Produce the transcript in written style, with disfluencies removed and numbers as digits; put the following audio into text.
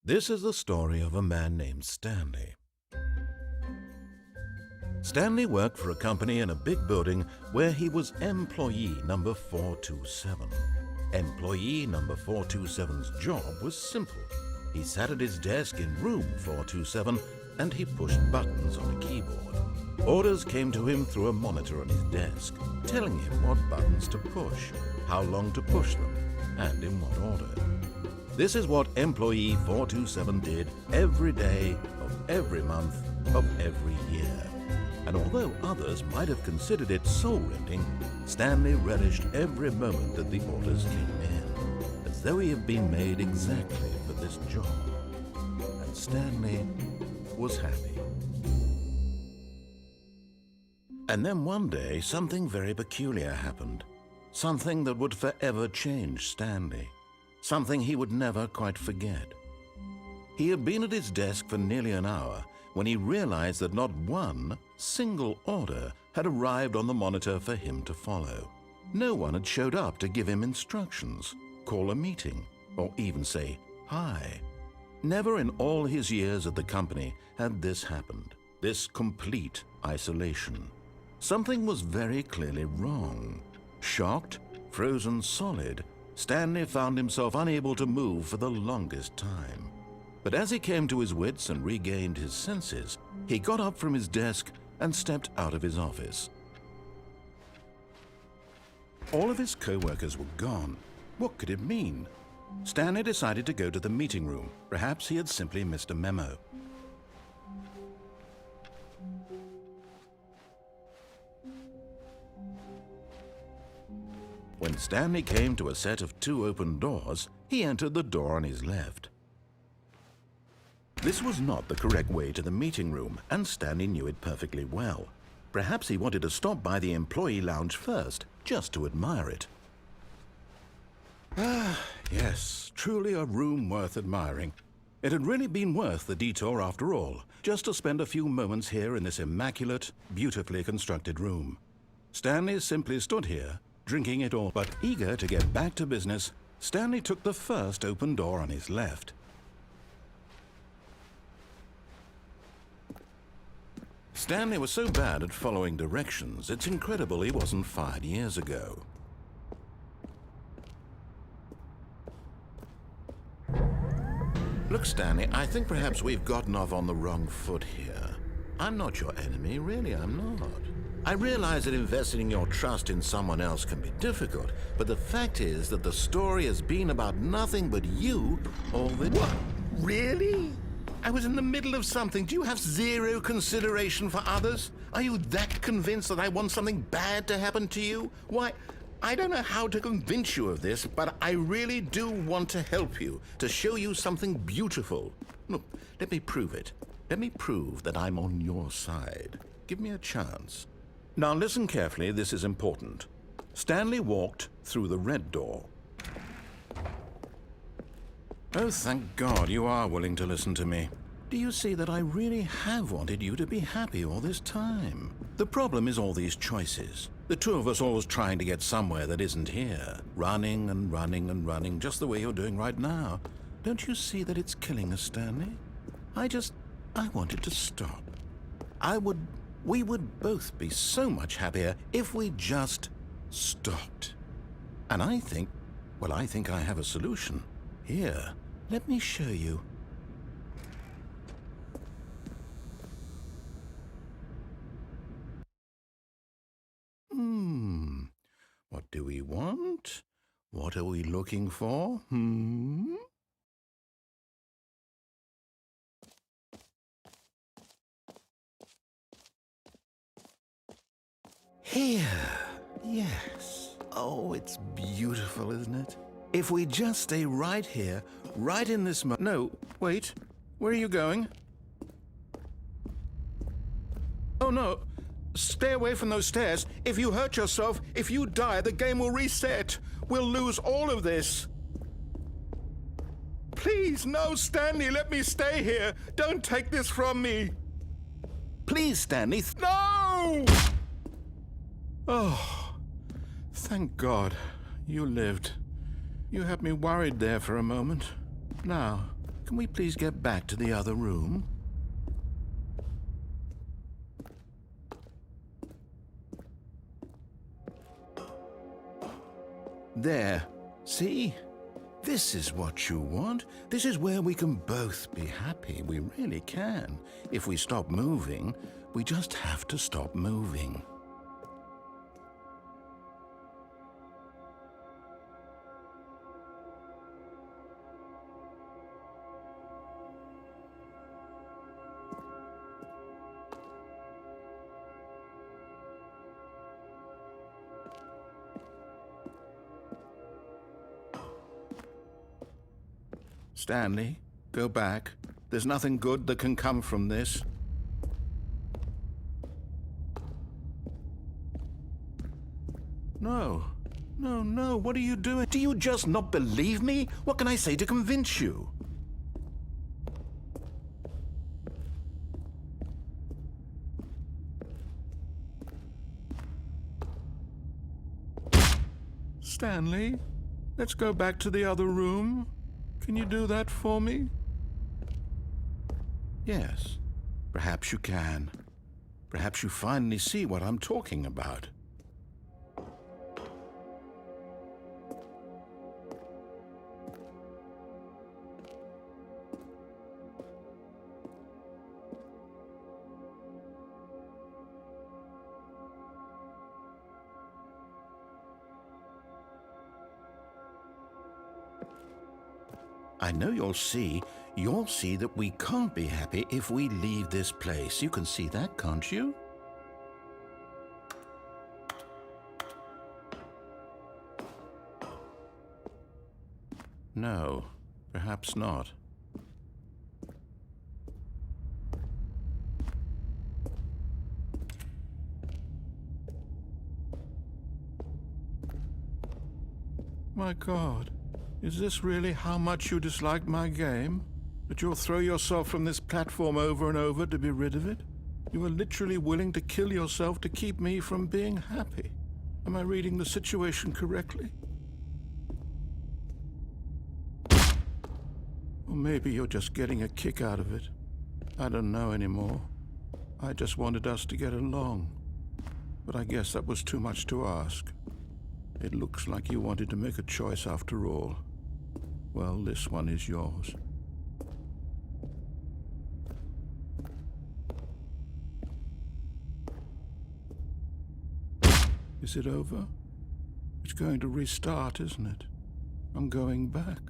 This is the story of a man named Stanley. Stanley worked for a company in a big building where he was employee number 427. Employee number 427's job was simple. He sat at his desk in room 427 and he pushed buttons on a keyboard. Orders came to him through a monitor on his desk, telling him what buttons to push, how long to push them, and in what order. This is what employee 427 did every day of every month of every year. And although others might have considered it soul-rending, Stanley relished every moment that the orders came in, as though he had been made exactly for this job. And Stanley was happy. And then one day, something very peculiar happened. Something that would forever change Stanley. Something he would never quite forget. He had been at his desk for nearly an hour when he realized that not one single order had arrived on the monitor for him to follow. No one had showed up to give him instructions, call a meeting, or even say hi. Never in all his years at the company had this happened, this complete isolation. Something was very clearly wrong. Shocked, frozen solid, Stanley found himself unable to move for the longest time. But as he came to his wits and regained his senses, he got up from his desk and stepped out of his office. All of his co-workers were gone. What could it mean? Stanley decided to go to the meeting room. Perhaps he had simply missed a memo. When Stanley came to a set of 2 open doors, he entered the door on his left. This was not the correct way to the meeting room, and Stanley knew it perfectly well. Perhaps he wanted to stop by the employee lounge first, just to admire it. Ah, yes, truly a room worth admiring. It had really been worth the detour after all, just to spend a few moments here in this immaculate, beautifully constructed room. Stanley simply stood here, drinking it all, but eager to get back to business, Stanley took the first open door on his left. Stanley was so bad at following directions, it's incredible he wasn't fired years ago. Look, Stanley, I think perhaps we've gotten off on the wrong foot here. I'm not your enemy, really, I'm not. I realize that investing your trust in someone else can be difficult, but the fact is that the story has been about nothing but you all the time. What? Really? I was in the middle of something. Do you have zero consideration for others? Are you that convinced that I want something bad to happen to you? Why, I don't know how to convince you of this, but I really do want to help you, to show you something beautiful. Look, let me prove it. Let me prove that I'm on your side. Give me a chance. Now listen carefully, this is important. Stanley walked through the red door. Oh, thank God you are willing to listen to me. Do you see that I really have wanted you to be happy all this time? The problem is all these choices. The two of us always trying to get somewhere that isn't here. Running and running and running, just the way you're doing right now. Don't you see that it's killing us, Stanley? I wanted to stop. We would both be so much happier if we just stopped. And I think I have a solution. Here, let me show you. What do we want? What are we looking for? Here, yes. Oh, it's beautiful, isn't it? If we just stay right here, right in this No, wait. Where are you going? Oh, no. Stay away from those stairs. If you hurt yourself, if you die, the game will reset. We'll lose all of this. Please, no, Stanley, let me stay here. Don't take this from me. Please, Stanley. No! Oh, thank God. you lived. You had me worried there for a moment. Now, can we please get back to the other room? There. See? This is what you want. This is where we can both be happy. We really can. If we stop moving, we just have to stop moving. Stanley, go back. There's nothing good that can come from this. No. No, no, what are you doing? Do you just not believe me? What can I say to convince you? Stanley, let's go back to the other room. Can you do that for me? Yes, perhaps you can. Perhaps you finally see what I'm talking about. I know you'll see that we can't be happy if we leave this place. You can see that, can't you? No, perhaps not. My God. Is this really how much you dislike my game? That you'll throw yourself from this platform over and over to be rid of it? You are literally willing to kill yourself to keep me from being happy. Am I reading the situation correctly? Or maybe you're just getting a kick out of it. I don't know anymore. I just wanted us to get along. But I guess that was too much to ask. It looks like you wanted to make a choice after all. Well, this one is yours. Is it over? It's going to restart, isn't it? I'm going back.